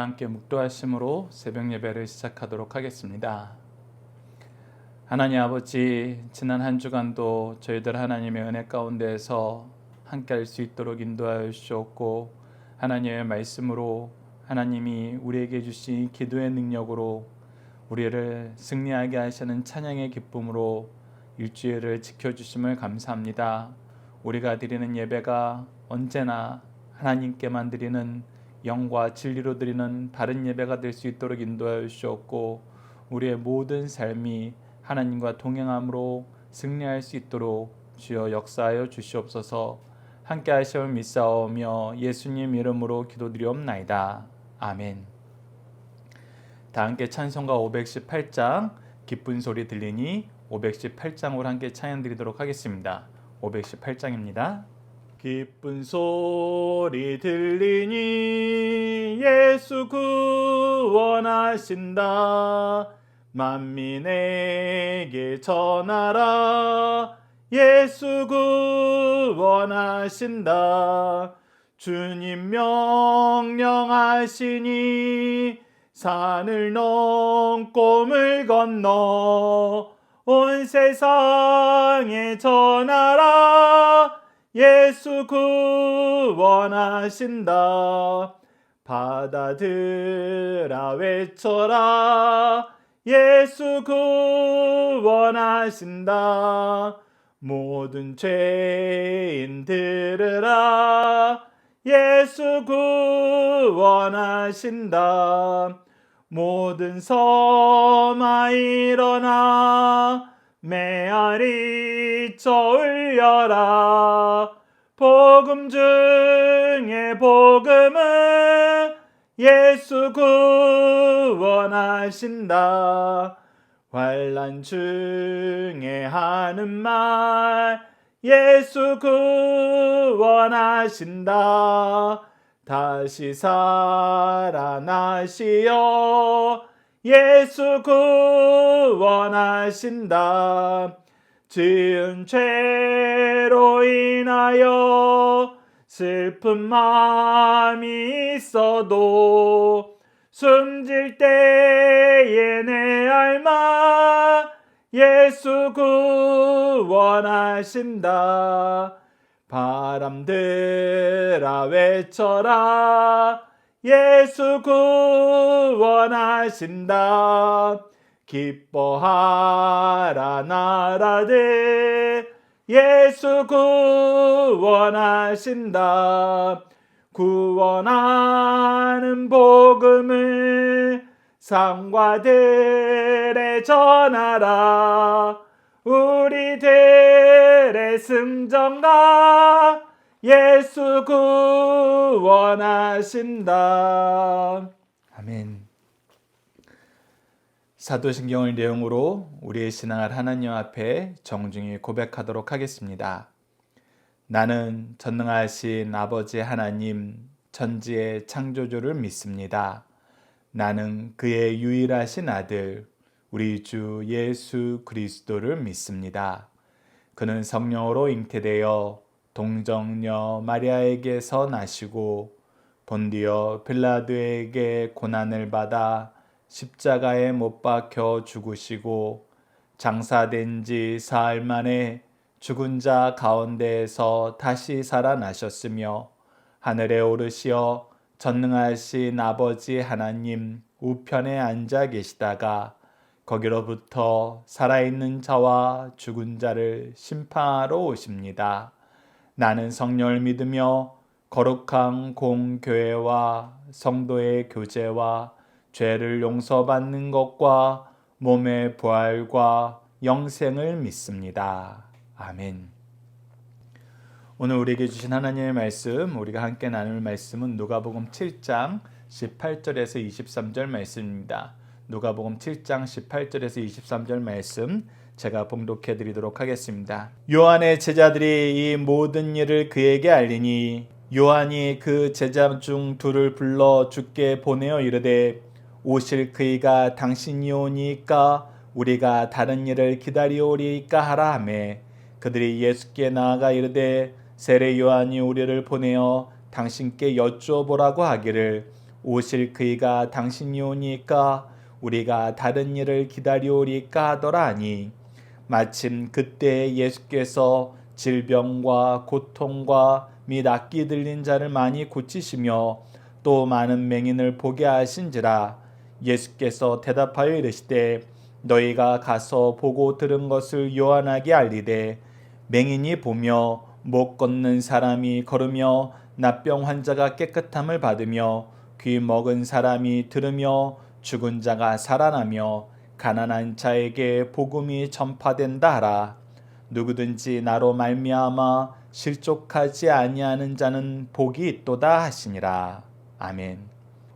함께 묵도하심으로 새벽 예배를 시작하도록 하겠습니다. 하나님 아버지, 지난 한 주간도 저희들 하나님의 은혜 가운데에서 함께 할 수 있도록 인도하여 주시옵고, 하나님의 말씀으로 하나님이 우리에게 주신 기도의 능력으로 우리를 승리하게 하시는 찬양의 기쁨으로 일주일을 지켜주심을 감사합니다. 우리가 드리는 예배가 언제나 하나님께만 드리는 영과 진리로 드리는 바른 예배가 될 수 있도록 인도하여 주시옵고, 우리의 모든 삶이 하나님과 동행함으로 승리할 수 있도록 주여 역사하여 주시옵소서. 함께 하심을 믿사오며 예수님 이름으로 기도드리옵나이다. 아멘. 다 함께 찬송가 518장 기쁜 소리 들리니 518장으로 함께 찬양 드리도록 하겠습니다. 518장입니다. 기쁜 소리 들리니 예수 구원하신다. 만민에게 전하라. 예수 구원하신다. 주님 명령하시니 산을 넘고 물 건너 온 세상에 전하라. 예수 구원하신다. 바다들아 외쳐라. 예수 구원하신다. 모든 죄인 들으라. 예수 구원하신다. 모든 섬아 일어나 메아리 쳐 울려라. 복음 중에 복음은 예수 구원하신다. 환난 중에 하는 말 예수 구원하신다. 다시 살아나시어 예수 구원하신다. 지은 죄로 인하여 슬픈 마음이 있어도 숨질 때에 내 알마 예수 구원하신다. 바람들아 외쳐라. 예수 구원하신다. 기뻐하라 나라들 예수 구원하신다. 구원하는 복음을 상과들에 전하라. 우리들의 승전가 예수 구원하신다. 아멘. 사도신경을 내용으로 우리의 신앙을 하나님 앞에 정중히 고백하도록 하겠습니다. 나는 전능하신 아버지 하나님 천지의 창조주를 믿습니다. 나는 그의 유일하신 아들 우리 주 예수 그리스도를 믿습니다. 그는 성령으로 잉태되어 동정녀 마리아에게서 나시고 본디오 빌라도에게 고난을 받아 십자가에 못 박혀 죽으시고 장사된 지 사흘 만에 죽은 자 가운데에서 다시 살아나셨으며 하늘에 오르시어 전능하신 아버지 하나님 우편에 앉아 계시다가 거기로부터 살아있는 자와 죽은 자를 심판하러 오십니다. 나는 성령을 믿으며 거룩한 공교회와 성도의 교제와 죄를 용서받는 것과 몸의 부활과 영생을 믿습니다. 아멘. 오늘 우리에게 주신 하나님의 말씀, 우리가 함께 나눌 말씀은 누가복음 7장 18절에서 23절 말씀입니다. 누가복음 7장 18절에서 23절 말씀 제가 봉독해 드리도록 하겠습니다. 요한의 제자들이 이 모든 일을 그에게 알리니 요한이 그 제자 중 둘을 불러 주께 보내어 이르되 오실 그이가 당신이 오니까 우리가 다른 일을 기다리오리까 하라 하매 그들이 예수께 나아가 이르되 세례 요한이 우리를 보내어 당신께 여쭈어보라고 하기를 오실 그이가 당신이 오니까 우리가 다른 일을 기다리오리까 하더라 하니 마침 그때 예수께서 질병과 고통과 및 악기 들린 자를 많이 고치시며 또 많은 맹인을 보게 하신지라. 예수께서 대답하여 이르시되 너희가 가서 보고 들은 것을 요한에게 알리되 맹인이 보며 못 걷는 사람이 걸으며 납병 환자가 깨끗함을 받으며 귀 먹은 사람이 들으며 죽은 자가 살아나며 가난한 자에게 복음이 전파된다 하라. 누구든지 나로 말미암아 실족하지 아니하는 자는 복이 있도다 하시니라. 아멘.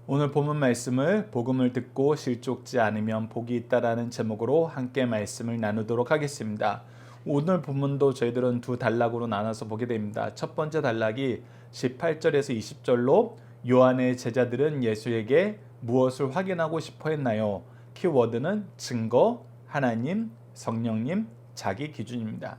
오늘 본문 말씀을 복음을 듣고 실족지 않으면 복이 있다라는 제목으로 함께 말씀을 나누도록 하겠습니다. 오늘 본문도 저희들은 두 단락으로 나눠서 보게 됩니다. 첫 번째 단락이 18절에서 20절로 요한의 제자들은 예수에게 무엇을 확인하고 싶어 했나요? 키워드는 증거, 하나님, 성령님, 자기 기준입니다.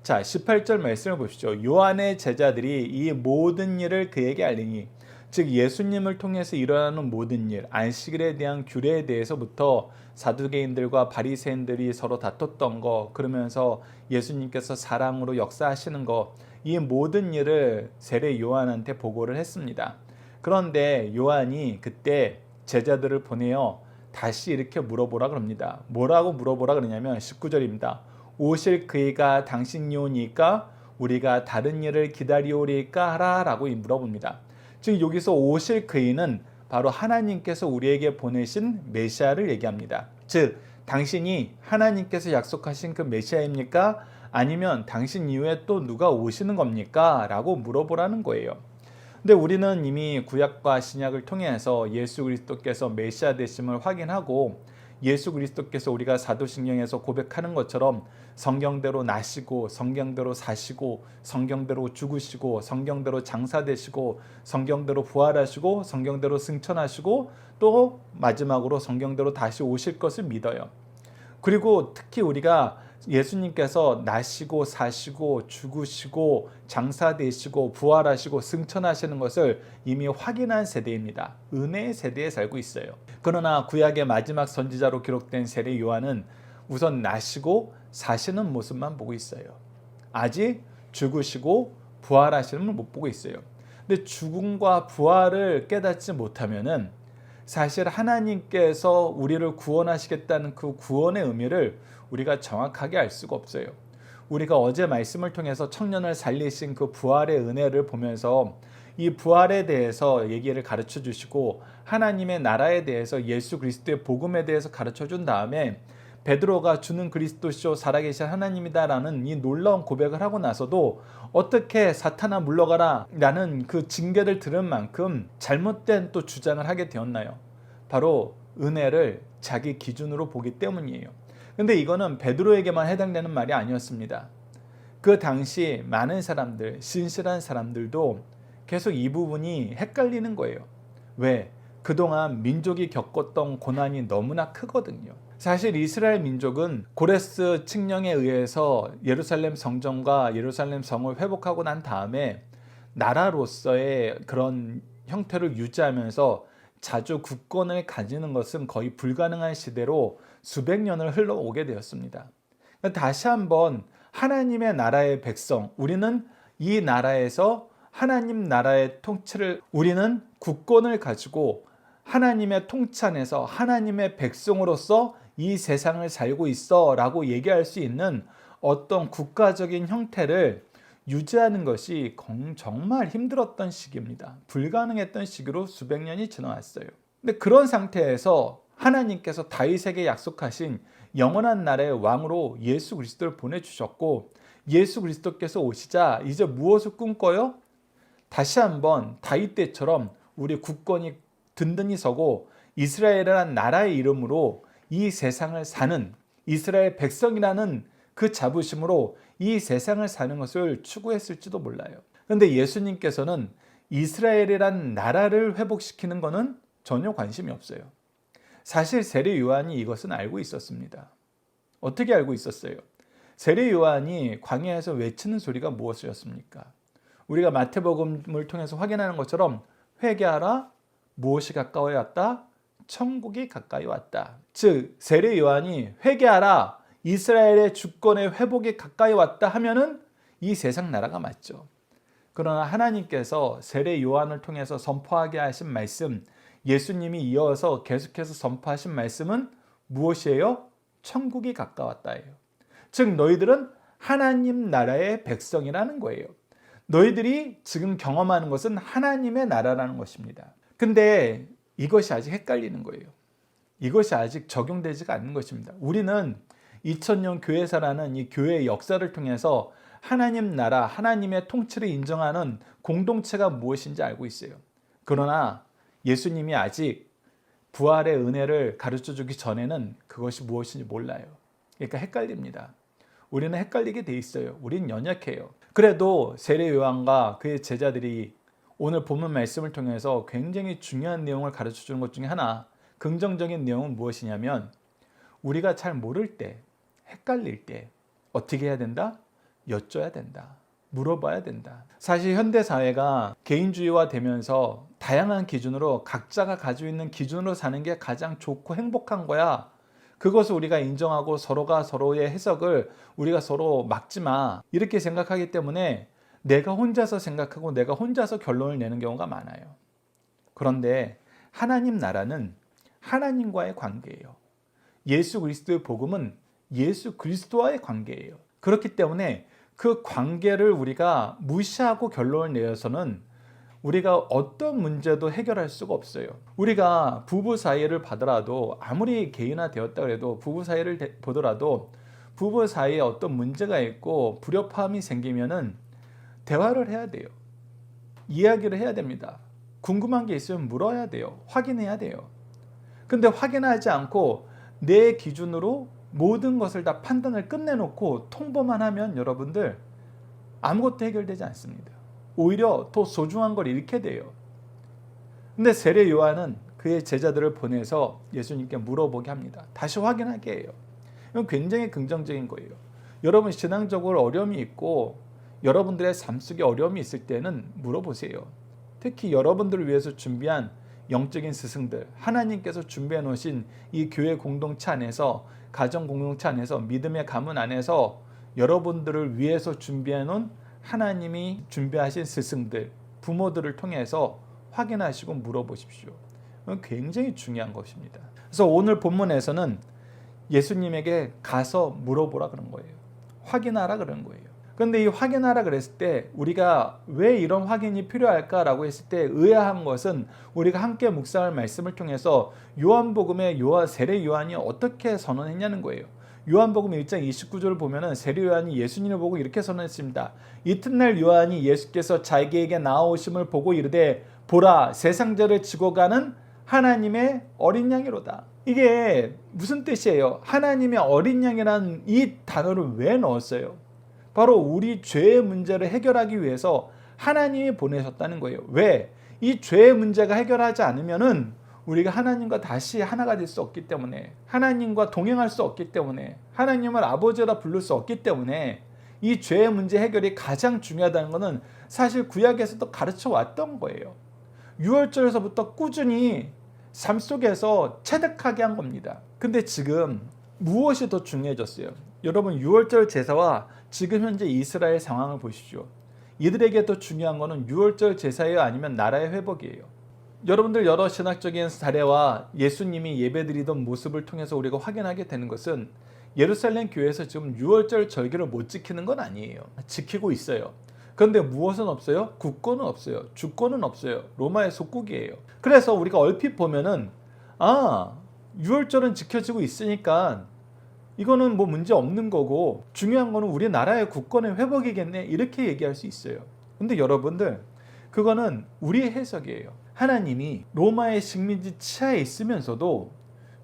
자, 18절 말씀을 보시죠. 요한의 제자들이 이 모든 일을 그에게 알리니, 즉 예수님을 통해서 일어나는 모든 일, 안식일에 대한 규례에 대해서부터 사두개인들과 바리새인들이 서로 다퉜던 거, 그러면서 예수님께서 사랑으로 역사하시는 거, 이 모든 일을 세례 요한한테 보고를 했습니다. 그런데 요한이 그때 제자들을 보내어 다시 이렇게 물어보라 그럽니다. 뭐라고 물어보라 그러냐면 19절입니다. 오실 그이가 당신이 오니까 우리가 다른 일을 기다리오리까 하라 라고 물어봅니다. 즉 여기서 오실 그이는 바로 하나님께서 우리에게 보내신 메시아를 얘기합니다. 즉 당신이 하나님께서 약속하신 그 메시아입니까? 아니면 당신 이후에 또 누가 오시는 겁니까? 라고 물어보라는 거예요. 근데 우리는 이미 구약과 신약을 통해서 예수 그리스도께서 메시아 되심을 확인하고 예수 그리스도께서 우리가 사도신경에서 고백하는 것처럼 성경대로 나시고 성경대로 사시고 성경대로 죽으시고 성경대로 장사되시고 성경대로 부활하시고 성경대로 승천하시고 또 마지막으로 성경대로 다시 오실 것을 믿어요. 그리고 특히 우리가 예수님께서 나시고 사시고 죽으시고 장사되시고 부활하시고 승천하시는 것을 이미 확인한 세대입니다. 은혜의 세대에 살고 있어요. 그러나 구약의 마지막 선지자로 기록된 세례 요한은 우선 나시고 사시는 모습만 보고 있어요. 아직 죽으시고 부활하시는 걸 못 보고 있어요. 근데 죽음과 부활을 깨닫지 못하면은 사실 하나님께서 우리를 구원하시겠다는 그 구원의 의미를 우리가 정확하게 알 수가 없어요. 우리가 어제 말씀을 통해서 청년을 살리신 그 부활의 은혜를 보면서 이 부활에 대해서 얘기를 가르쳐 주시고 하나님의 나라에 대해서 예수 그리스도의 복음에 대해서 가르쳐 준 다음에 베드로가 주는 그리스도시요 살아계신 하나님이다라는 이 놀라운 고백을 하고 나서도 어떻게 사탄아 물러가라 라는 그 징계를 들은 만큼 잘못된 또 주장을 하게 되었나요? 바로 은혜를 자기 기준으로 보기 때문이에요. 근데 이거는 베드로에게만 해당되는 말이 아니었습니다. 그 당시 많은 사람들, 신실한 사람들도 계속 이 부분이 헷갈리는 거예요. 왜? 그동안 민족이 겪었던 고난이 너무나 크거든요. 사실 이스라엘 민족은 고레스 칙령에 의해서 예루살렘 성전과 예루살렘 성을 회복하고 난 다음에 나라로서의 그런 형태를 유지하면서 자주 국권을 가지는 것은 거의 불가능한 시대로 수백 년을 흘러오게 되었습니다. 다시 한번 하나님의 나라의 백성, 우리는 이 나라에서 하나님 나라의 통치를, 우리는 국권을 가지고 하나님의 통치 안에서 하나님의 백성으로서 이 세상을 살고 있어 라고 얘기할 수 있는 어떤 국가적인 형태를 유지하는 것이 정말 힘들었던 시기입니다. 불가능했던 시기로 수백 년이 지나왔어요. 근데 그런 상태에서 하나님께서 다윗에게 약속하신 영원한 나라의 왕으로 예수 그리스도를 보내주셨고 예수 그리스도께서 오시자 이제 무엇을 꿈꿔요? 다시 한번 다윗 때처럼 우리 국권이 든든히 서고 이스라엘이라는 나라의 이름으로 이 세상을 사는 이스라엘 백성이라는 그 자부심으로 이 세상을 사는 것을 추구했을지도 몰라요. 그런데 예수님께서는 이스라엘이란 나라를 회복시키는 것은 전혀 관심이 없어요. 사실 세례 요한이 이것은 알고 있었습니다. 어떻게 알고 있었어요? 세례 요한이 광야에서 외치는 소리가 무엇이었습니까? 우리가 마태복음을 통해서 확인하는 것처럼 회개하라, 무엇이 가까이 왔다? 천국이 가까이 왔다. 즉 세례 요한이 회개하라, 이스라엘의 주권의 회복이 가까이 왔다 하면은 이 세상 나라가 맞죠. 그러나 하나님께서 세례 요한을 통해서 선포하게 하신 말씀, 예수님이 이어서 계속해서 선포하신 말씀은 무엇이에요? 천국이 가까웠다예요. 즉 너희들은 하나님 나라의 백성이라는 거예요. 너희들이 지금 경험하는 것은 하나님의 나라라는 것입니다. 근데 이것이 아직 헷갈리는 거예요. 이것이 아직 적용되지가 않는 것입니다. 우리는 2000년 교회사라는 이 교회의 역사를 통해서 하나님 나라, 하나님의 통치를 인정하는 공동체가 무엇인지 알고 있어요. 그러나 예수님이 아직 부활의 은혜를 가르쳐주기 전에는 그것이 무엇인지 몰라요. 그러니까 헷갈립니다. 우리는 헷갈리게 돼 있어요. 우리는 연약해요. 그래도 세례 요한과 그의 제자들이 오늘 본문 말씀을 통해서 굉장히 중요한 내용을 가르쳐주는 것 중에 하나, 긍정적인 내용은 무엇이냐면 우리가 잘 모를 때, 헷갈릴 때 어떻게 해야 된다? 여쭤야 된다. 물어봐야 된다. 사실 현대사회가 개인주의화 되면서 다양한 기준으로 각자가 가지고 있는 기준으로 사는 게 가장 좋고 행복한 거야. 그것을 우리가 인정하고 서로가 서로의 해석을 우리가 서로 막지 마. 이렇게 생각하기 때문에 내가 혼자서 생각하고 내가 혼자서 결론을 내는 경우가 많아요. 그런데 하나님 나라는 하나님과의 관계예요. 예수 그리스도의 복음은 예수 그리스도와의 관계예요. 그렇기 때문에 그 관계를 우리가 무시하고 결론을 내어서는 우리가 어떤 문제도 해결할 수가 없어요. 우리가 부부 사이를 보더라도 아무리 개인화 되었다 그래도 부부 사이를 보더라도 부부 사이에 어떤 문제가 있고 불협화음이 생기면은 대화를 해야 돼요. 이야기를 해야 됩니다. 궁금한 게 있으면 물어야 돼요. 확인해야 돼요. 근데 확인하지 않고 내 기준으로 모든 것을 다 판단을 끝내놓고 통보만 하면 여러분들 아무것도 해결되지 않습니다. 오히려 더 소중한 걸 잃게 돼요. 근데 세례 요한은 그의 제자들을 보내서 예수님께 물어보게 합니다. 다시 확인하게 해요. 이건 굉장히 긍정적인 거예요. 여러분 신앙적으로 어려움이 있고 여러분들의 삶 속에 어려움이 있을 때는 물어보세요. 특히 여러분들을 위해서 준비한 영적인 스승들, 하나님께서 준비해 놓으신 이 교회 공동체 안에서, 가정 공동체 안에서, 믿음의 가문 안에서 여러분들을 위해서 준비해 놓은 하나님이 준비하신 스승들, 부모들을 통해서 확인하시고 물어보십시오. 이건 굉장히 중요한 것입니다. 그래서 오늘 본문에서는 예수님에게 가서 물어보라 그런 거예요. 확인하라 그런 거예요. 그런데 이 확인하라 그랬을 때 우리가 왜 이런 확인이 필요할까라고 했을 때 의아한 것은 우리가 함께 묵상할 말씀을 통해서 요한복음의 세례 요한이 어떻게 선언했냐는 거예요. 요한복음 1장 29절을 보면은 세례 요한이 예수님을 보고 이렇게 선언했습니다. 이튿날 요한이 예수께서 자기에게 나아오심을 보고 이르되 보라 세상 죄를 지고 가는 하나님의 어린 양이로다. 이게 무슨 뜻이에요? 하나님의 어린 양이라는 이 단어를 왜 넣었어요? 바로 우리 죄의 문제를 해결하기 위해서 하나님이 보내셨다는 거예요. 왜? 이 죄의 문제가 해결하지 않으면은 우리가 하나님과 다시 하나가 될 수 없기 때문에, 하나님과 동행할 수 없기 때문에, 하나님을 아버지라 부를 수 없기 때문에 이 죄의 문제 해결이 가장 중요하다는 것은 사실 구약에서도 가르쳐 왔던 거예요. 유월절에서부터 꾸준히 삶 속에서 체득하게 한 겁니다. 근데 지금 무엇이 더 중요해졌어요? 여러분 유월절 제사와 지금 현재 이스라엘 상황을 보십시오. 이들에게 더 중요한 것은 유월절 제사예요? 아니면 나라의 회복이에요? 여러분들 여러 신학적인 사례와 예수님이 예배드리던 모습을 통해서 우리가 확인하게 되는 것은 예루살렘 교회에서 지금 유월절 절기를 못 지키는 건 아니에요. 지키고 있어요. 그런데 무엇은 없어요? 국권은 없어요. 주권은 없어요. 로마의 속국이에요. 그래서 우리가 얼핏 보면은 유월절은 지켜지고 있으니까 이거는 뭐 문제 없는 거고 중요한 거는 우리나라의 국권의 회복이겠네 이렇게 얘기할 수 있어요. 근데 여러분들 그거는 우리의 해석이에요. 하나님이 로마의 식민지 치하에 있으면서도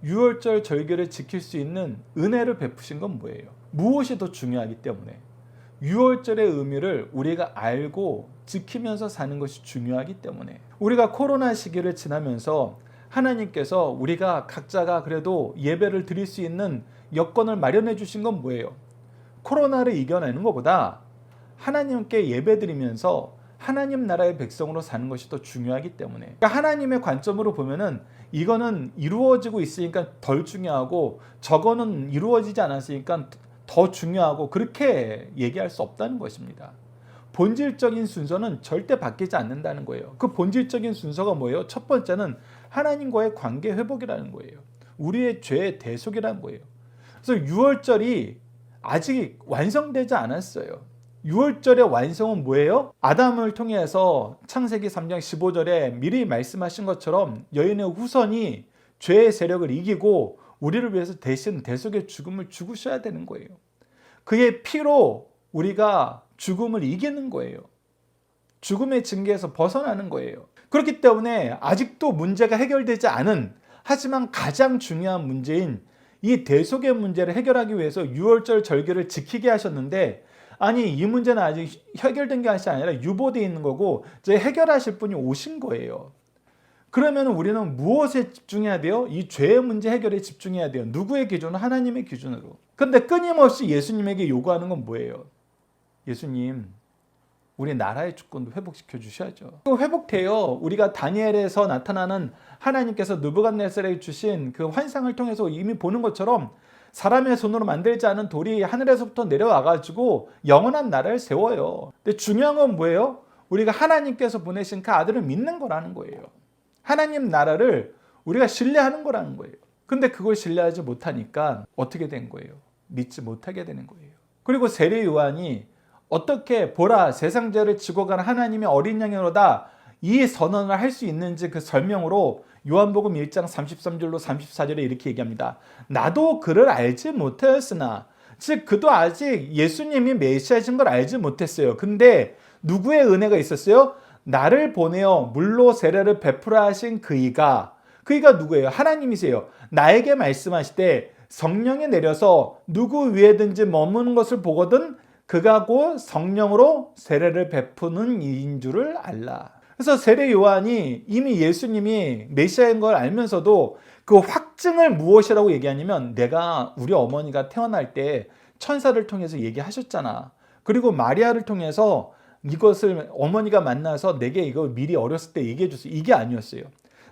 유월절 절기를 지킬 수 있는 은혜를 베푸신 건 뭐예요? 무엇이 더 중요하기 때문에 유월절의 의미를 우리가 알고 지키면서 사는 것이 중요하기 때문에 우리가 코로나 시기를 지나면서 하나님께서 우리가 각자가 그래도 예배를 드릴 수 있는 여건을 마련해 주신 건 뭐예요? 코로나를 이겨내는 것보다 하나님께 예배 드리면서 하나님 나라의 백성으로 사는 것이 더 중요하기 때문에, 그러니까 하나님의 관점으로 보면은 이거는 이루어지고 있으니까 덜 중요하고 저거는 이루어지지 않았으니까 더 중요하고, 그렇게 얘기할 수 없다는 것입니다. 본질적인 순서는 절대 바뀌지 않는다는 거예요. 그 본질적인 순서가 뭐예요? 첫 번째는 하나님과의 관계 회복이라는 거예요. 우리의 죄의 대속이라는 거예요. 그래서 유월절이 아직 완성되지 않았어요. 유월절의 완성은 뭐예요? 아담을 통해서 창세기 3장 15절에 미리 말씀하신 것처럼 여인의 후손이 죄의 세력을 이기고 우리를 위해서 대신 대속의 죽음을 죽으셔야 되는 거예요. 그의 피로 우리가 죽음을 이기는 거예요. 죽음의 징계에서 벗어나는 거예요. 그렇기 때문에 아직도 문제가 해결되지 않은, 하지만 가장 중요한 문제인 이 대속의 문제를 해결하기 위해서 유월절 절기를 지키게 하셨는데, 아니 이 문제는 아직 해결된 게 아니라 유보되어 있는 거고 이제 해결하실 분이 오신 거예요. 그러면 우리는 무엇에 집중해야 돼요? 이 죄의 문제 해결에 집중해야 돼요. 누구의 기준으로? 하나님의 기준으로. 근데 끊임없이 예수님에게 요구하는 건 뭐예요? 예수님, 우리 나라의 주권도 회복시켜 주셔야죠. 회복돼요. 우리가 다니엘에서 나타나는 하나님께서 느부갓네살에게 주신 그 환상을 통해서 이미 보는 것처럼 사람의 손으로 만들지 않은 돌이 하늘에서부터 내려와가지고 영원한 나라를 세워요. 근데 중요한 건 뭐예요? 우리가 하나님께서 보내신 그 아들을 믿는 거라는 거예요. 하나님 나라를 우리가 신뢰하는 거라는 거예요. 근데 그걸 신뢰하지 못하니까 어떻게 된 거예요? 믿지 못하게 되는 거예요. 그리고 세례 요한이 어떻게 보라 세상 죄를 지고 가는 하나님의 어린 양이로다 이 선언을 할 수 있는지 그 설명으로 요한복음 1장 33절로 34절에 이렇게 얘기합니다. 나도 그를 알지 못하였으나, 즉 그도 아직 예수님이 메시아이신 걸 알지 못했어요. 근데 누구의 은혜가 있었어요? 나를 보내어 물로 세례를 베풀어 하신 그이가 누구예요? 하나님이세요. 나에게 말씀하시되 성령이 내려서 누구 위에든지 머무는 것을 보거든 그가 곧 성령으로 세례를 베푸는 이인 줄을 알라. 그래서 세례 요한이 이미 예수님이 메시아인 걸 알면서도 그 확증을 무엇이라고 얘기하냐면, 내가 우리 어머니가 태어날 때 천사를 통해서 얘기하셨잖아. 그리고 마리아를 통해서 이것을 어머니가 만나서 내게 이거 미리 어렸을 때 얘기해 줬어요. 이게 아니었어요.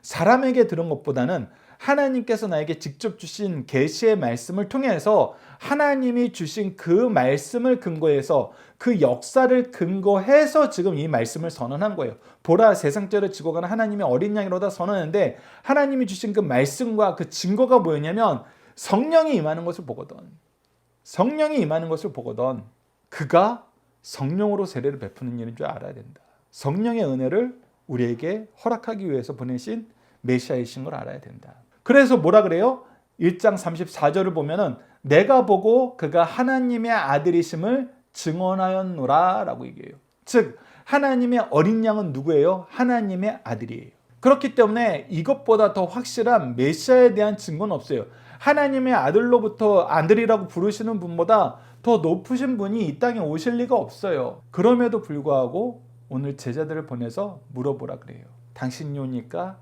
사람에게 들은 것보다는 하나님께서 나에게 직접 주신 계시의 말씀을 통해서 하나님이 주신 그 말씀을 근거해서 그 역사를 근거해서 지금 이 말씀을 선언한 거예요. 보라 세상 죄를 지고 가는 하나님의 어린 양이로다 선언했는데, 하나님이 주신 그 말씀과 그 증거가 뭐였냐면 성령이 임하는 것을 보거든. 성령이 임하는 것을 보거든. 그가 성령으로 세례를 베푸는 일인 줄 알아야 된다. 성령의 은혜를 우리에게 허락하기 위해서 보내신 메시아이신 걸 알아야 된다. 그래서 뭐라 그래요? 1장 34절을 보면은 내가 보고 그가 하나님의 아들이심을 증언하였노라 라고 얘기해요. 즉 하나님의 어린 양은 누구예요? 하나님의 아들이에요. 그렇기 때문에 이것보다 더 확실한 메시아에 대한 증거는 없어요. 하나님의 아들로부터 아들이라고 부르시는 분보다 더 높으신 분이 이 땅에 오실 리가 없어요. 그럼에도 불구하고 오늘 제자들을 보내서 물어보라 그래요. 당신이 오니까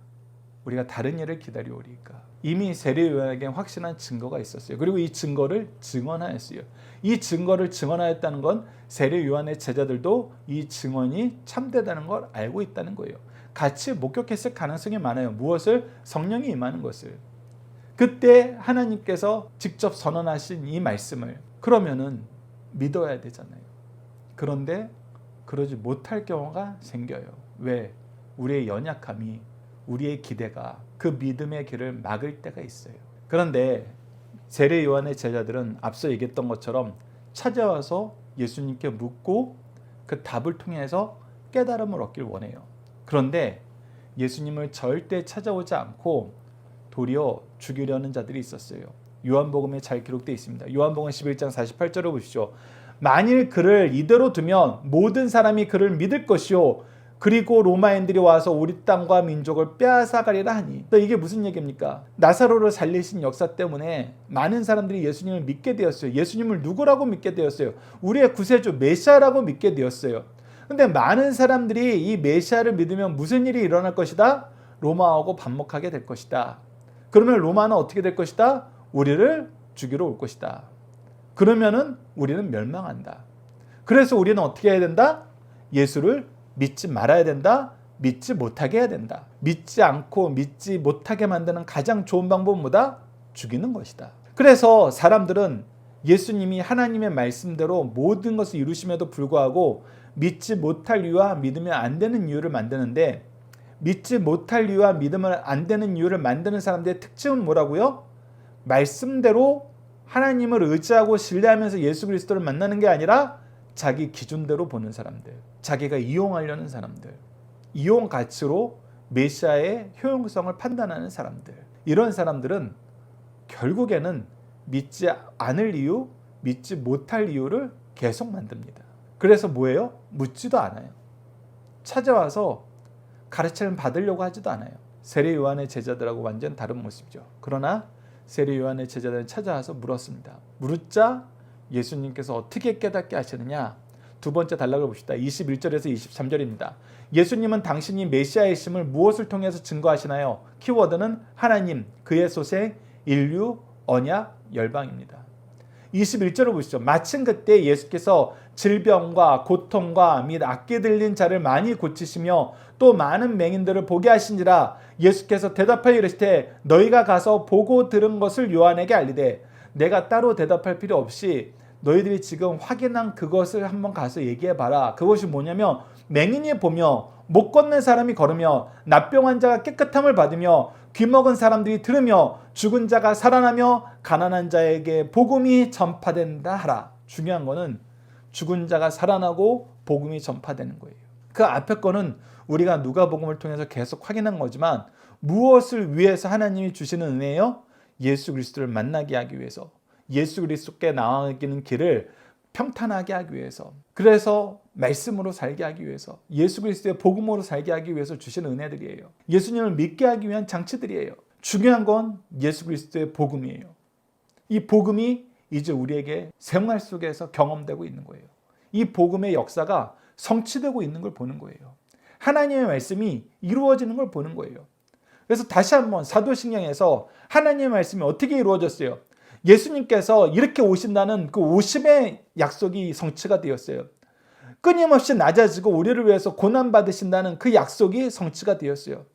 우리가 다른 일을 기다려오리까. 이미 세례 요한에게 확실한 증거가 있었어요. 그리고 이 증거를 증언하였어요. 이 증거를 증언하였다는 건 세례 요한의 제자들도 이 증언이 참되다는 걸 알고 있다는 거예요. 같이 목격했을 가능성이 많아요. 무엇을? 성령이 임하는 것을. 그때 하나님께서 직접 선언하신 이 말씀을 그러면은 믿어야 되잖아요. 그런데 그러지 못할 경우가 생겨요. 왜? 우리의 연약함이, 우리의 기대가 그 믿음의 길을 막을 때가 있어요. 그런데 세례 요한의 제자들은 앞서 얘기했던 것처럼 찾아와서 예수님께 묻고 그 답을 통해서 깨달음을 얻길 원해요. 그런데 예수님을 절대 찾아오지 않고 도리어 죽이려는 자들이 있었어요. 요한복음에 잘 기록되어 있습니다. 요한복음 11장 48절을 보시죠. 만일 그를 이대로 두면 모든 사람이 그를 믿을 것이요 그리고 로마인들이 와서 우리 땅과 민족을 빼앗아가리라 하니. 이게 무슨 얘기입니까? 나사로를 살리신 역사 때문에 많은 사람들이 예수님을 믿게 되었어요. 예수님을 누구라고 믿게 되었어요? 우리의 구세주 메시아라고 믿게 되었어요. 근데 많은 사람들이 이 메시아를 믿으면 무슨 일이 일어날 것이다? 로마하고 반목하게 될 것이다. 그러면 로마는 어떻게 될 것이다? 우리를 죽이러 올 것이다. 그러면은 우리는 멸망한다. 그래서 우리는 어떻게 해야 된다? 예수를 믿지 말아야 된다? 믿지 못하게 해야 된다. 믿지 않고 믿지 못하게 만드는 가장 좋은 방법은 뭐다? 죽이는 것이다. 그래서 사람들은 예수님이 하나님의 말씀대로 모든 것을 이루심에도 불구하고 믿지 못할 이유와 믿으면 안 되는 이유를 만드는데, 믿지 못할 이유와 믿으면 안 되는 이유를 만드는 사람들의 특징은 뭐라고요? 말씀대로 하나님을 의지하고 신뢰하면서 예수 그리스도를 만나는 게 아니라 자기 기준대로 보는 사람들, 자기가 이용하려는 사람들, 이용 가치로 메시아의 효용성을 판단하는 사람들, 이런 사람들은 결국에는 믿지 않을 이유, 믿지 못할 이유를 계속 만듭니다. 그래서 뭐예요? 묻지도 않아요. 찾아와서 가르침을 받으려고 하지도 않아요. 세례 요한의 제자들하고 완전 다른 모습이죠. 그러나 세례 요한의 제자들은 찾아와서 물었습니다. 물었자 예수님께서 어떻게 깨닫게 하시느냐? 두 번째 단락을 봅시다. 21절에서 23절입니다. 예수님은 당신이 메시아이심을 무엇을 통해서 증거하시나요? 키워드는 하나님, 그의 소생, 인류, 언약, 열방입니다. 21절을 보시죠. 마침 그때 예수께서 질병과 고통과 및 악기 들린 자를 많이 고치시며 또 많은 맹인들을 보게 하신지라. 예수께서 대답하여 이르시되 너희가 가서 보고 들은 것을 요한에게 알리되. 내가 따로 대답할 필요 없이 너희들이 지금 확인한 그것을 한번 가서 얘기해봐라. 그것이 뭐냐면 맹인이 보며 못 걷는 사람이 걸으며 납병 환자가 깨끗함을 받으며 귀먹은 사람들이 들으며 죽은 자가 살아나며 가난한 자에게 복음이 전파된다 하라. 중요한 거는 죽은 자가 살아나고 복음이 전파되는 거예요. 그 앞에 거는 우리가 누가복음을 통해서 계속 확인한 거지만 무엇을 위해서 하나님이 주시는 은혜예요? 예수 그리스도를 만나게 하기 위해서, 예수 그리스도께 나아가는 길을 평탄하게 하기 위해서, 그래서 말씀으로 살게 하기 위해서, 예수 그리스도의 복음으로 살게 하기 위해서 주신 은혜들이에요. 예수님을 믿게 하기 위한 장치들이에요. 중요한 건 예수 그리스도의 복음이에요. 이 복음이 이제 우리에게 생활 속에서 경험되고 있는 거예요. 이 복음의 역사가 성취되고 있는 걸 보는 거예요. 하나님의 말씀이 이루어지는 걸 보는 거예요. 그래서 다시 한번 사도신경에서 하나님의 말씀이 어떻게 이루어졌어요? 예수님께서 이렇게 오신다는 그 오심의 약속이 성취가 되었어요. 끊임없이 낮아지고 우리를 위해서 고난받으신다는 그 약속이 성취가 되었어요.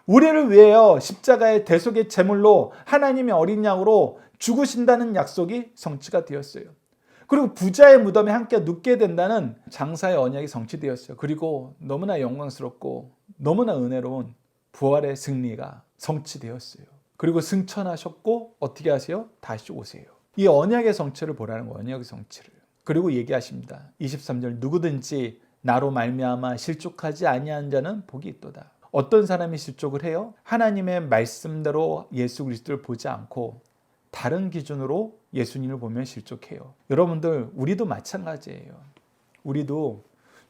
우리를 위하여 십자가의 대속의 제물로 하나님의 어린 양으로 죽으신다는 약속이 성취가 되었어요. 그리고 부자의 무덤에 함께 눕게 된다는 장사의 언약이 성취되었어요. 그리고 너무나 영광스럽고 너무나 은혜로운 부활의 승리가 성취되었어요. 그리고 승천하셨고 어떻게 하세요? 다시 오세요. 이 언약의 성취를 보라는 거예요. 언약의 성취를. 그리고 얘기하십니다. 23절 누구든지 나로 말미암아 실족하지 아니한 자는 복이 있도다. 어떤 사람이 실족을 해요? 하나님의 말씀대로 예수 그리스도를 보지 않고 다른 기준으로 예수님을 보면 실족해요. 여러분들 우리도 마찬가지예요. 우리도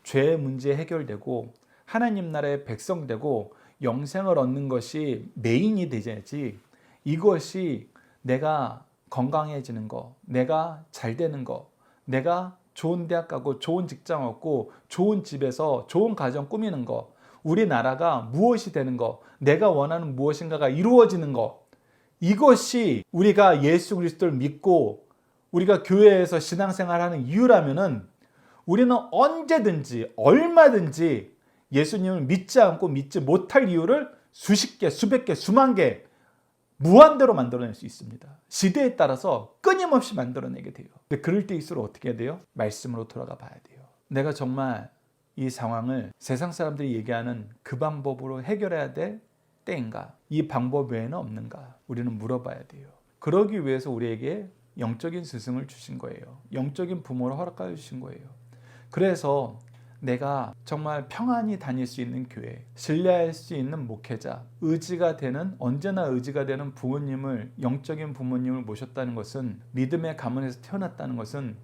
죄의 문제 해결되고 하나님 나라의 백성 되고 영생을 얻는 것이 메인이 되야지, 이것이 내가 건강해지는 거, 내가 잘 되는 거, 내가 좋은 대학 가고 좋은 직장 얻고 좋은 집에서 좋은 가정 꾸미는 거, 우리나라가 무엇이 되는 거, 내가 원하는 무엇인가가 이루어지는 거, 이것이 우리가 예수 그리스도를 믿고 우리가 교회에서 신앙생활하는 이유라면은 우리는 언제든지 얼마든지 예수님을 믿지 않고 믿지 못할 이유를 수십 개, 수백 개, 수만 개 무한대로 만들어낼 수 있습니다. 시대에 따라서 끊임없이 만들어내게 돼요. 근데 그럴 때일수록 어떻게 해야 돼요? 말씀으로 돌아가 봐야 돼요. 내가 정말 이 상황을 세상 사람들이 얘기하는 그 방법으로 해결해야 될 때인가? 이 방법 외에는 없는가? 우리는 물어봐야 돼요. 그러기 위해서 우리에게 영적인 스승을 주신 거예요. 영적인 부모를 허락해 주신 거예요. 그래서 내가 정말 평안히 다닐 수 있는 교회, 신뢰할 수 있는 목회자, 의지가 되는, 언제나 의지가 되는 부모님을, 영적인 부모님을 모셨다는 것은, 믿음의 가문에서 태어났다는 것은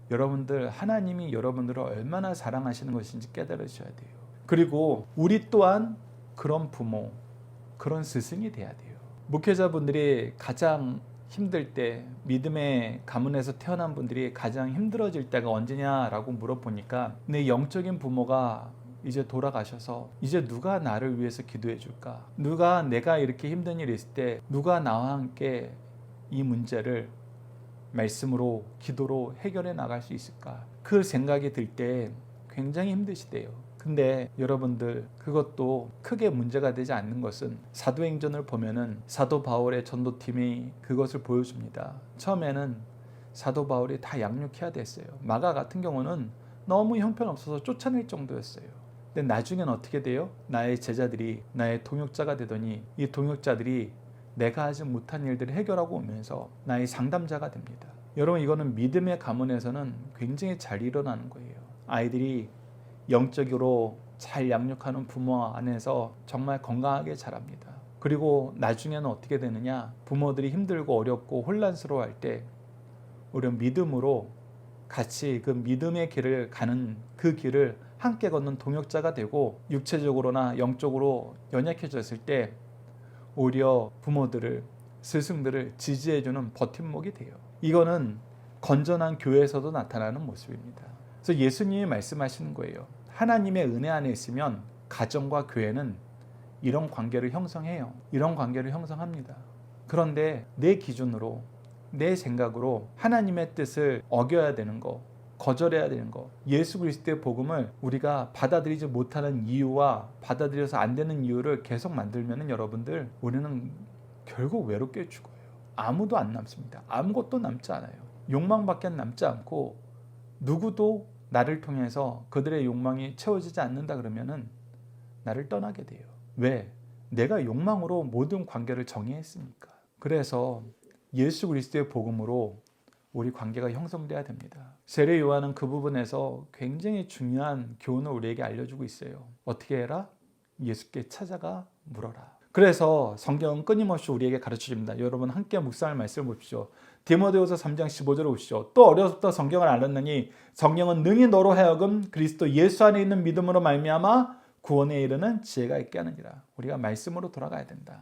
여러분들, 하나님이 여러분들을 얼마나 사랑하시는 것인지 깨달으셔야 돼요. 그리고 우리 또한 그런 부모, 그런 스승이 돼야 돼요. 목회자분들이 가장 힘들 때, 믿음의 가문에서 태어난 분들이 가장 힘들어질 때가 언제냐라고 물어보니까 내 영적인 부모가 이제 돌아가셔서 이제 누가 나를 위해서 기도해 줄까? 누가 내가 이렇게 힘든 일이 있을 때 누가 나와 함께 이 문제를 말씀으로, 기도로 해결해 나갈 수 있을까? 그 생각이 들 때 굉장히 힘드시대요. 근데 여러분들 그것도 크게 문제가 되지 않는 것은 사도행전을 보면은 사도 바울의 전도팀이 그것을 보여줍니다. 처음에는 사도 바울이 다 양육해야 됐어요. 마가 같은 경우는 너무 형편없어서 쫓아낼 정도였어요. 근데 나중엔 어떻게 돼요? 나의 제자들이 나의 동역자가 되더니 이 동역자들이 내가 하지 못한 일들을 해결하고 오면서 나의 상담자가 됩니다. 여러분 이거는 믿음의 가문에서는 굉장히 잘 일어나는 거예요. 아이들이 영적으로 잘 양육하는 부모 안에서 정말 건강하게 자랍니다. 그리고 나중에는 어떻게 되느냐? 부모들이 힘들고 어렵고 혼란스러워할 때 우리는 믿음으로 같이 그 믿음의 길을 가는 그 길을 함께 걷는 동역자가 되고 육체적으로나 영적으로 연약해졌을 때 오히려 부모들을 스승들을 지지해주는 버팀목이 돼요. 이거는 건전한 교회에서도 나타나는 모습입니다. 그래서 예수님이 말씀하시는 거예요. 하나님의 은혜 안에 있으면 가정과 교회는 이런 관계를 형성해요. 이런 관계를 형성합니다. 그런데 내 기준으로 내 생각으로 하나님의 뜻을 어겨야 되는 거, 거절해야 되는 거, 예수 그리스도의 복음을 우리가 받아들이지 못하는 이유와 받아들여서 안 되는 이유를 계속 만들면 여러분들 우리는 결국 외롭게 죽어요. 아무도 안 남습니다. 아무것도 남지 않아요. 욕망밖에 남지 않고 누구도 나를 통해서 그들의 욕망이 채워지지 않는다 그러면은 나를 떠나게 돼요. 왜? 내가 욕망으로 모든 관계를 정의했으니까. 그래서 예수 그리스도의 복음으로 우리 관계가 형성돼야 됩니다. 세례 요한은 그 부분에서 굉장히 중요한 교훈을 우리에게 알려주고 있어요. 어떻게 해라? 예수께 찾아가 물어라. 그래서 성경은 끊임없이 우리에게 가르쳐줍니다. 여러분 함께 묵상할 말씀을 보십시오. 디모데후서 3장 15절을 보십시오. 또 어려서부터 성경을 알았느니 성령은 능히 너로 하여금 그리스도 예수 안에 있는 믿음으로 말미암아 구원에 이르는 지혜가 있게 하느니라. 우리가 말씀으로 돌아가야 된다.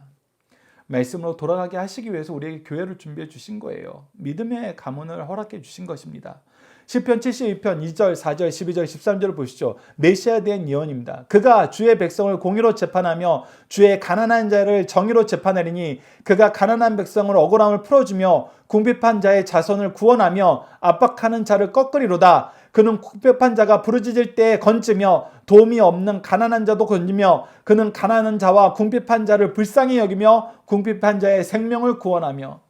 말씀으로 돌아가게 하시기 위해서 우리에게 교회를 준비해 주신 거예요. 믿음의 가문을 허락해 주신 것입니다. 시편 72편 2절, 4절, 12절, 13절을 보시죠. 메시아에 대한 예언입니다. 그가 주의 백성을 공의로 재판하며 주의 가난한 자를 정의로 재판하리니 그가 가난한 백성을 억울함을 풀어주며 궁핍한 자의 자손을 구원하며 압박하는 자를 꺾으리로다. 그는 궁핍한 자가 부르짖을 때에 건지며 도움이 없는 가난한 자도 건지며 그는 가난한 자와 궁핍한 자를 불쌍히 여기며 궁핍한 자의 생명을 구원하며.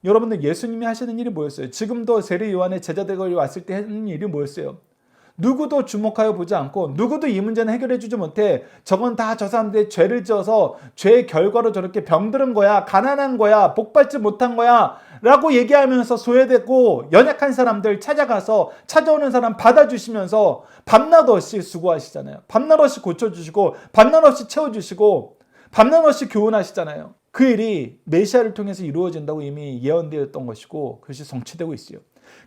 여러분들 예수님이 하시는 일이 뭐였어요? 지금도 세례 요한의 제자들이 왔을 때 하는 일이 뭐였어요? 누구도 주목하여 보지 않고 누구도 이 문제는 해결해 주지 못해. 저건 다 저 사람들이 죄를 지어서 죄의 결과로 저렇게 병들은 거야, 가난한 거야, 복받지 못한 거야 라고 얘기하면서 소외되고 연약한 사람들 찾아가서 찾아오는 사람 받아주시면서 밤낮 없이 수고하시잖아요. 밤낮 없이 고쳐주시고 밤낮 없이 채워주시고 밤낮 없이 교훈하시잖아요. 그 일이 메시아를 통해서 이루어진다고 이미 예언되었던 것이고 그것이 성취되고 있어요.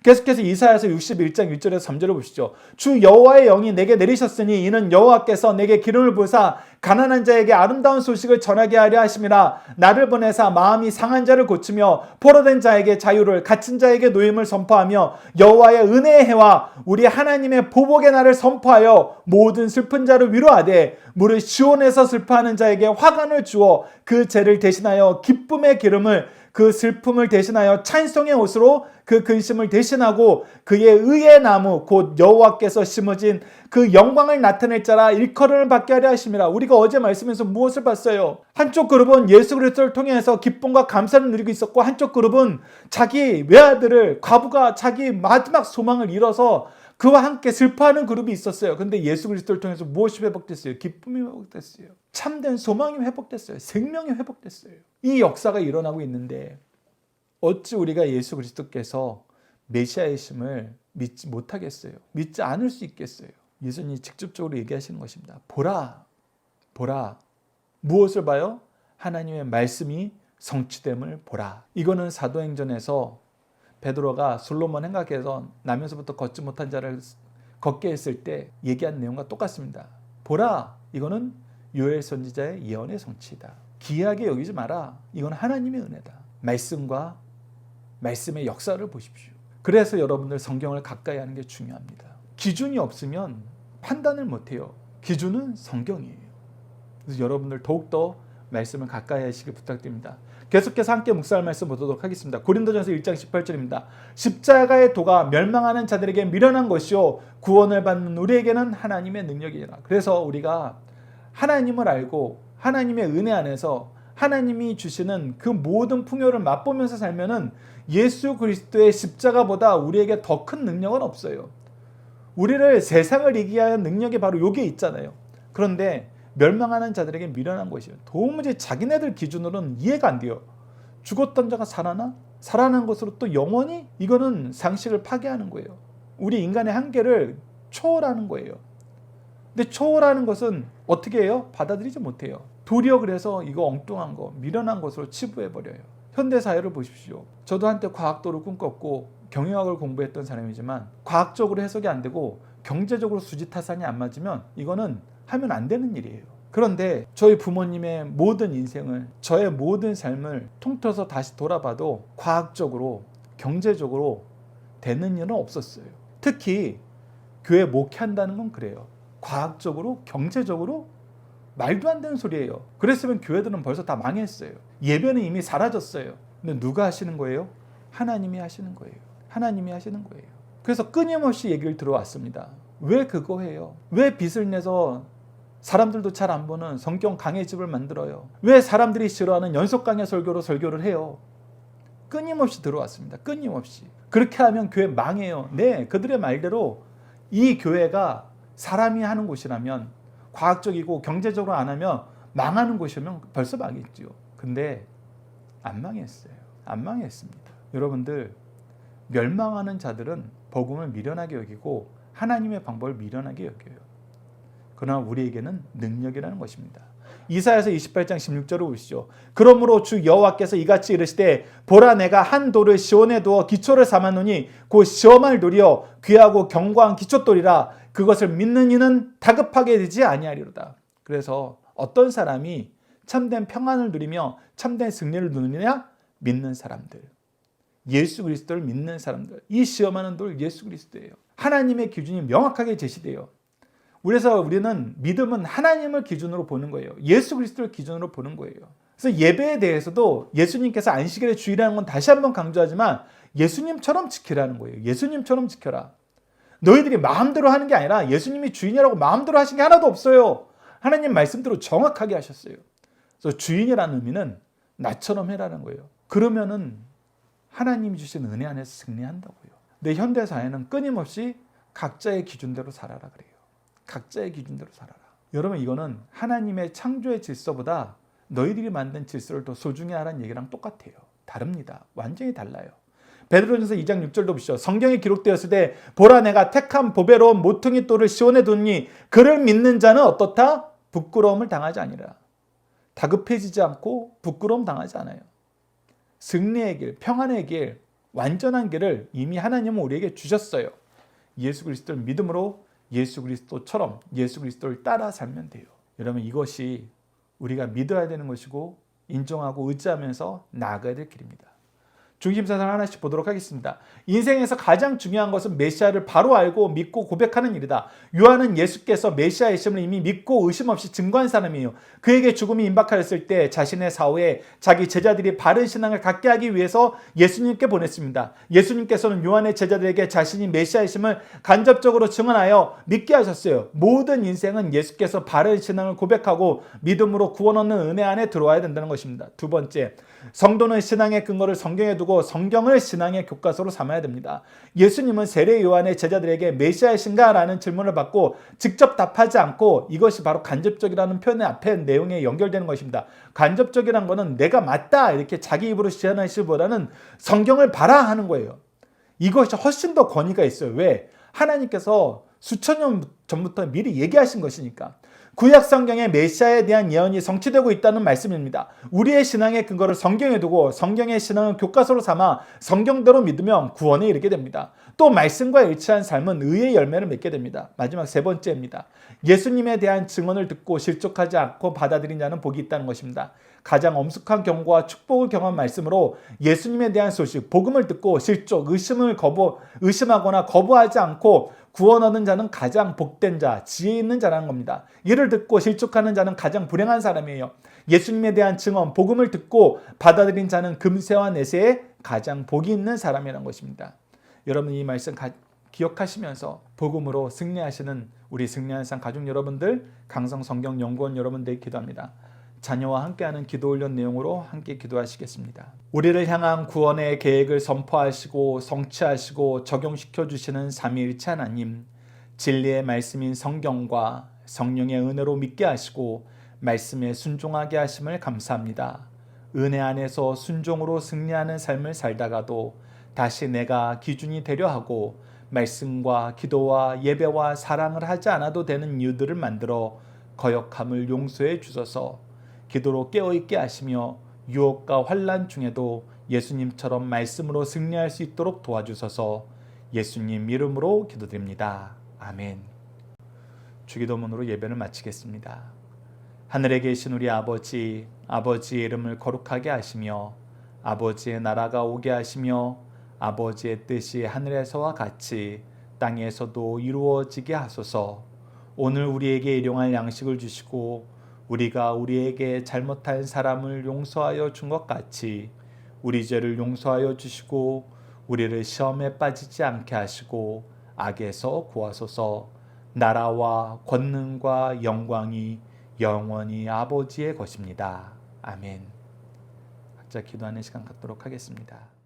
계속해서 이사야서 61장 1절에서 3절을 보시죠. 주 여호와의 영이 내게 내리셨으니 이는 여호와께서 내게 기름을 부으사 가난한 자에게 아름다운 소식을 전하게 하려 하심이라. 나를 보내사 마음이 상한 자를 고치며 포로된 자에게 자유를, 갇힌 자에게 노임을 선포하며 여호와의 은혜의 해와 우리 하나님의 보복의 날을 선포하여 모든 슬픈 자를 위로하되 무릇 시온에서 슬퍼하는 자에게 화관을 주어 그 죄를 대신하여 기쁨의 기름을, 그 슬픔을 대신하여 찬송의 옷으로 그 근심을 대신하고 그의 의의 나무 곧 여호와께서 심어진 그 영광을 나타낼 자라 일컬음을 받게 하려 하심이라. 우리가 어제 말씀에서 무엇을 봤어요? 한쪽 그룹은 예수 그리스도를 통해서 기쁨과 감사를 누리고 있었고 한쪽 그룹은 자기 외아들을, 과부가 자기 마지막 소망을 잃어서 그와 함께 슬퍼하는 그룹이 있었어요. 근데 예수 그리스도를 통해서 무엇이 회복됐어요? 기쁨이 회복됐어요. 참된 소망이 회복됐어요. 생명이 회복됐어요. 이 역사가 일어나고 있는데 어찌 우리가 예수 그리스도께서 메시아이심을 믿지 못하겠어요? 믿지 않을 수 있겠어요? 예수님이 직접적으로 얘기하시는 것입니다. 보라, 보라. 무엇을 봐요? 하나님의 말씀이 성취됨을 보라. 이거는 사도행전에서 베드로가 솔로몬 행각에서 나면서부터 걷지 못한 자를 걷게 했을 때 얘기한 내용과 똑같습니다. 보라, 이거는 요엘 선지자의 예언의 성취다. 기이하게 여기지 마라. 이건 하나님의 은혜다. 말씀과 말씀의 역사를 보십시오. 그래서 여러분들 성경을 가까이 하는 게 중요합니다. 기준이 없으면 판단을 못해요. 기준은 성경이에요. 그래서 여러분들 더욱더 말씀을 가까이 하시길 부탁드립니다. 계속해서 함께 묵상할 말씀 보도록 하겠습니다. 고린도전서 1장 18절입니다. 십자가의 도가 멸망하는 자들에게 미련한 것이요 구원을 받는 우리에게는 하나님의 능력이니라. 그래서 우리가 하나님을 알고 하나님의 은혜 안에서 하나님이 주시는 그 모든 풍요를 맛보면서 살면은 예수 그리스도의 십자가보다 우리에게 더 큰 능력은 없어요. 우리를 세상을 이기게 하는 능력이 바로 여기에 있잖아요. 그런데 멸망하는 자들에게 미련한 것이에요. 도무지 자기네들 기준으로는 이해가 안 돼요. 죽었던 자가 살아나? 살아난 것으로 또 영원히? 이거는 상식을 파괴하는 거예요. 우리 인간의 한계를 초월하는 거예요. 근데 초월하는 것은 어떻게 해요? 받아들이지 못해요. 도리어 그래서 이거 엉뚱한 거, 미련한 것으로 치부해버려요. 현대사회를 보십시오. 저도 한때 과학도를 꿈꿨고 경영학을 공부했던 사람이지만 과학적으로 해석이 안 되고 경제적으로 수지타산이 안 맞으면 이거는 하면 안 되는 일이에요. 그런데 저희 부모님의 모든 인생을, 저의 모든 삶을 통틀어서 다시 돌아봐도 과학적으로, 경제적으로 되는 일은 없었어요. 특히 교회 목회한다는 건 그래요. 과학적으로, 경제적으로 말도 안 되는 소리예요. 그랬으면 교회들은 벌써 다 망했어요. 예배는 이미 사라졌어요. 근데 누가 하시는 거예요? 하나님이 하시는 거예요. 하나님이 하시는 거예요. 그래서 끊임없이 얘기를 들어왔습니다. 왜 그거 해요? 왜 빚을 내서 사람들도 잘 안 보는 성경 강의 집을 만들어요? 왜 사람들이 싫어하는 연속 강의 설교로 설교를 해요? 끊임없이 들어왔습니다. 끊임없이. 그렇게 하면 교회 망해요. 네, 그들의 말대로 이 교회가 사람이 하는 곳이라면, 과학적이고 경제적으로 안 하면 망하는 곳이면 벌써 망했죠. 근데 안 망했어요. 안 망했습니다. 여러분들, 멸망하는 자들은 복음을 미련하게 여기고 하나님의 방법을 미련하게 여겨요. 그러나 우리에게는 능력이라는 것입니다. 이사야서 28장 16절을 보시죠. 그러므로 주 여호와께서 이같이 이르시되 보라 내가 한 돌을 시온에 두어 기초를 삼았노니 곧 시험을 누리어 귀하고 견고한 기초돌이라 그것을 믿는 이는 다급하게 되지 아니하리로다. 그래서 어떤 사람이 참된 평안을 누리며 참된 승리를 누리느냐? 믿는 사람들. 예수 그리스도를 믿는 사람들. 이 시험하는 돌 예수 그리스도예요. 하나님의 기준이 명확하게 제시돼요. 그래서 우리는 믿음은 하나님을 기준으로 보는 거예요. 예수 그리스도를 기준으로 보는 거예요. 그래서 예배에 대해서도 예수님께서 안식일의 주일이라는 건 다시 한번 강조하지만 예수님처럼 지키라는 거예요. 예수님처럼 지켜라. 너희들이 마음대로 하는 게 아니라 예수님이 주인이라고 마음대로 하신 게 하나도 없어요. 하나님 말씀대로 정확하게 하셨어요. 그래서 주인이라는 의미는 나처럼 해라는 거예요. 그러면은 하나님이 주신 은혜 안에서 승리한다고요. 근데 현대사회는 끊임없이 각자의 기준대로 살아라 그래요. 각자의 기준대로 살아라. 여러분, 이거는 하나님의 창조의 질서보다 너희들이 만든 질서를 더 소중히 하라는 얘기랑 똑같아요. 다릅니다. 완전히 달라요. 베드로전서 2장 6절도 보시죠. 성경에 기록되었을 때 보라 내가 택한 보배로운 모퉁이 돌을 시온에 두니 그를 믿는 자는 어떻다? 부끄러움을 당하지 아니라. 다급해지지 않고 부끄러움 당하지 않아요. 승리의 길, 평안의 길, 완전한 길을 이미 하나님은 우리에게 주셨어요. 예수 그리스도를 믿음으로 예수 그리스도처럼 예수 그리스도를 따라 살면 돼요. 여러분, 이것이 우리가 믿어야 되는 것이고 인정하고 의지하면서 나아가야 될 길입니다. 중심사상 하나씩 보도록 하겠습니다. 인생에서 가장 중요한 것은 메시아를 바로 알고 믿고 고백하는 일이다. 요한은 예수께서 메시아이심을 이미 믿고 의심 없이 증거한 사람이에요. 그에게 죽음이 임박하였을 때 자신의 사후에 자기 제자들이 바른 신앙을 갖게 하기 위해서 예수님께 보냈습니다. 예수님께서는 요한의 제자들에게 자신이 메시아이심을 간접적으로 증언하여 믿게 하셨어요. 모든 인생은 예수께서 바른 신앙을 고백하고 믿음으로 구원 얻는 은혜 안에 들어와야 된다는 것입니다. 두 번째, 성도는 신앙의 근거를 성경에 두고 성경을 신앙의 교과서로 삼아야 됩니다. 예수님은 세례 요한의 제자들에게 메시아이신가? 라는 질문을 받고 직접 답하지 않고 이것이 바로 간접적이라는 표현의 앞에 내용에 연결되는 것입니다. 간접적이라는 것은 내가 맞다 이렇게 자기 입으로 시연하시기보다는 성경을 봐라 하는 거예요. 이것이 훨씬 더 권위가 있어요. 왜? 하나님께서 수천 년 전부터 미리 얘기하신 것이니까. 구약 성경에 메시아에 대한 예언이 성취되고 있다는 말씀입니다. 우리의 신앙의 근거를 성경에 두고 성경의 신앙을 교과서로 삼아 성경대로 믿으면 구원에 이르게 됩니다. 또 말씀과 일치한 삶은 의의 열매를 맺게 됩니다. 마지막 세 번째입니다. 예수님에 대한 증언을 듣고 실족하지 않고 받아들인 자는 복이 있다는 것입니다. 가장 엄숙한 경고와 축복을 경험한 말씀으로 예수님에 대한 소식, 복음을 듣고 실족, 의심하거나 거부하지 않고 구원 얻는 자는 가장 복된 자, 지혜 있는 자라는 겁니다. 이를 듣고 실족하는 자는 가장 불행한 사람이에요. 예수님에 대한 증언, 복음을 듣고 받아들인 자는 금세와 내세에 가장 복이 있는 사람이라는 것입니다. 여러분 이 말씀 기억하시면서 복음으로 승리하시는 우리 승리하는 삶 가족 여러분들, 강성 성경 연구원 여러분들 기도합니다. 자녀와 함께하는 기도 훈련 내용으로 함께 기도하시겠습니다. 우리를 향한 구원의 계획을 선포하시고 성취하시고 적용시켜 주시는 삼위일체 하나님, 진리의 말씀인 성경과 성령의 은혜로 믿게 하시고 말씀에 순종하게 하심을 감사합니다. 은혜 안에서 순종으로 승리하는 삶을 살다가도 다시 내가 기준이 되려 하고 말씀과 기도와 예배와 사랑을 하지 않아도 되는 이유들을 만들어 거역함을 용서해 주소서. 기도로 깨어있게 하시며 유혹과 환난 중에도 예수님처럼 말씀으로 승리할 수 있도록 도와주소서. 예수님 이름으로 기도드립니다. 아멘. 주기도문으로 예배를 마치겠습니다. 하늘에 계신 우리 아버지, 아버지의 이름을 거룩하게 하시며 아버지의 나라가 오게 하시며 아버지의 뜻이 하늘에서와 같이 땅에서도 이루어지게 하소서. 오늘 우리에게 일용할 양식을 주시고 우리가 우리에게 잘못한 사람을 용서하여 준 것 같이 우리 죄를 용서하여 주시고 우리를 시험에 빠지지 않게 하시고 악에서 구하소서. 나라와 권능과 영광이 영원히 아버지의 것입니다. 아멘. 각자 기도하는 시간 갖도록 하겠습니다.